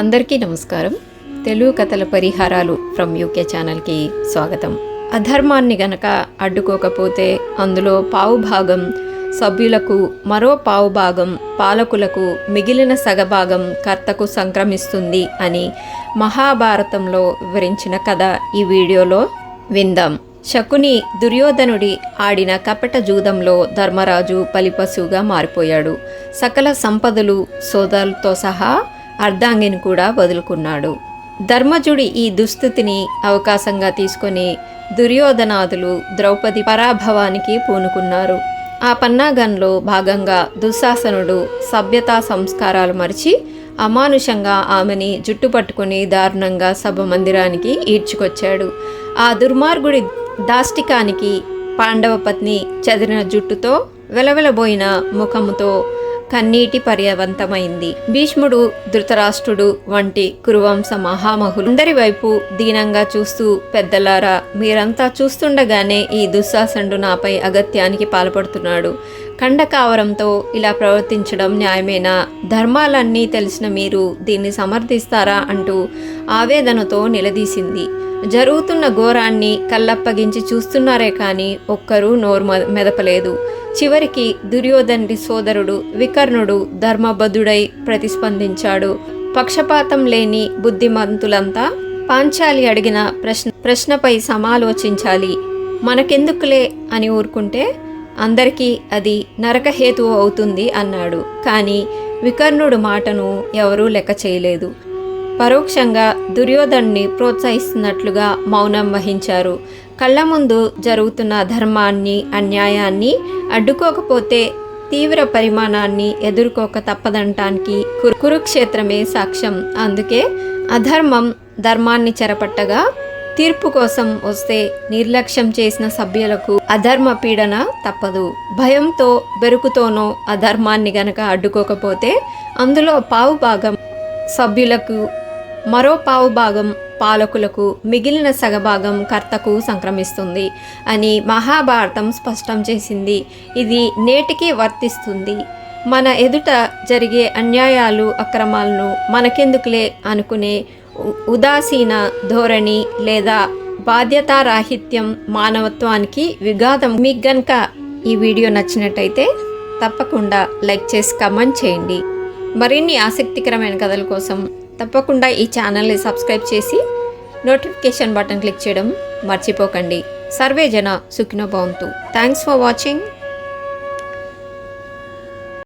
అందరికీ నమస్కారం. తెలుగు కథల పరిహారాలు ఫ్రమ్ యూకే ఛానల్కి స్వాగతం. అధర్మాన్ని గనక అడ్డుకోకపోతే అందులో పావు భాగం సభ్యులకు, మరో పావు భాగం పాలకులకు, మిగిలిన సగభాగం కర్తకు సంక్రమిస్తుంది అని మహాభారతంలో వివరించిన కథ ఈ వీడియోలో విందాం. శకుని దుర్యోధనుడి ఆడిన కపట జూదంలో ధర్మరాజు బలిపశువుగా మారిపోయాడు. సకల సంపదలు సోదరులతో సహా అర్ధాంగిని కూడా వదులుకున్నాడు. ధర్మజుడి ఈ దుస్థితిని అవకాశంగా తీసుకొని దుర్యోధనాదులు ద్రౌపది పరాభవానికి పూనుకున్నారు. ఆ పన్నాగంలో భాగంగా దుశ్శాసనుడు సభ్యతా సంస్కారాలు మరిచి అమానుషంగా ఆమెని జుట్టు పట్టుకుని దారుణంగా సభ మందిరానికి ఈడ్చుకొచ్చాడు. ఆ దుర్మార్గుడి దాష్టికానికి పాండవ పత్ని చెదిరిన జుట్టుతో వెలవెలబోయిన ముఖముతో కన్నీటి పర్యవంతమైంది. భీష్ముడు, ధృతరాష్ట్రుడు వంటి కురువంశ మహామహులు అందరి వైపు దీనంగా చూస్తూ, పెద్దలారా, మీరంతా చూస్తుండగానే ఈ దుశ్శాసనుడు నాపై అగత్యానికి పాల్పడుతున్నాడు. ఖండకావరంతో ఇలా ప్రవర్తించడం న్యాయమేనా? ధర్మాలన్నీ తెలిసిన మీరు దీన్ని సమర్థిస్తారా అంటూ ఆవేదనతో నిలదీసింది. జరుగుతున్న ఘోరాన్ని కళ్ళప్పగించి చూస్తున్నారే కానీ ఒక్కరూ నోరు మెదపలేదు. చివరికి దుర్యోధనుడి సోదరుడు వికర్ణుడు ధర్మబద్ధుడై ప్రతిస్పందించాడు. పక్షపాతం లేని బుద్ధిమంతులంతా పాంచాలి అడిగిన ప్రశ్నపై సమాలోచించాలి, మనకెందుకులే అని ఊరుకుంటే అందరికీ అది నరకహేతువు అవుతుంది అన్నాడు. కానీ వికర్ణుడు మాటను ఎవరూ లెక్క చేయలేదు. పరోక్షంగా దుర్యోధనుని ప్రోత్సహిస్తున్నట్లుగా మౌనం వహించారు. కళ్ళ ముందు జరుగుతున్న అధర్మాన్ని, అన్యాయాన్ని అడ్డుకోకపోతే తీవ్ర పరిమాణాన్ని ఎదుర్కోక తప్పదంటానికి కురుక్షేత్రమే సాక్ష్యం. అందుకే అధర్మం ధర్మాన్ని చెరపట్టగా తీర్పు కోసం వస్తే నిర్లక్ష్యం చేసిన సభ్యులకు అధర్మ పీడన తప్పదు. భయంతో బెరుకుతోనో అధర్మాన్ని గనక అడ్డుకోకపోతే అందులో పావు భాగం సభ్యులకు, మరో పావు భాగం పాలకులకు, మిగిలిన సగభాగం కర్తకు సంక్రమిస్తుంది అని మహాభారతం స్పష్టం చేసింది. ఇది నేటికి వర్తిస్తుంది. మన ఎదుట జరిగే అన్యాయాలు, అక్రమాలను మనకెందుకులే అనుకునే ఉదాసీన ధోరణి లేదా బాధ్యతారాహిత్యం మానవత్వానికి విఘాతం. మీకు గనక ఈ వీడియో నచ్చినట్టయితే తప్పకుండా లైక్ చేసి కమెంట్ చేయండి. మరిన్ని ఆసక్తికరమైన కథల కోసం తప్పకుండా ఈ ఛానల్ని సబ్స్క్రైబ్ చేసి నోటిఫికేషన్ బటన్ క్లిక్ చేయడం మర్చిపోకండి. సర్వే జన సుఖినో భవంతు. Thanks for watching.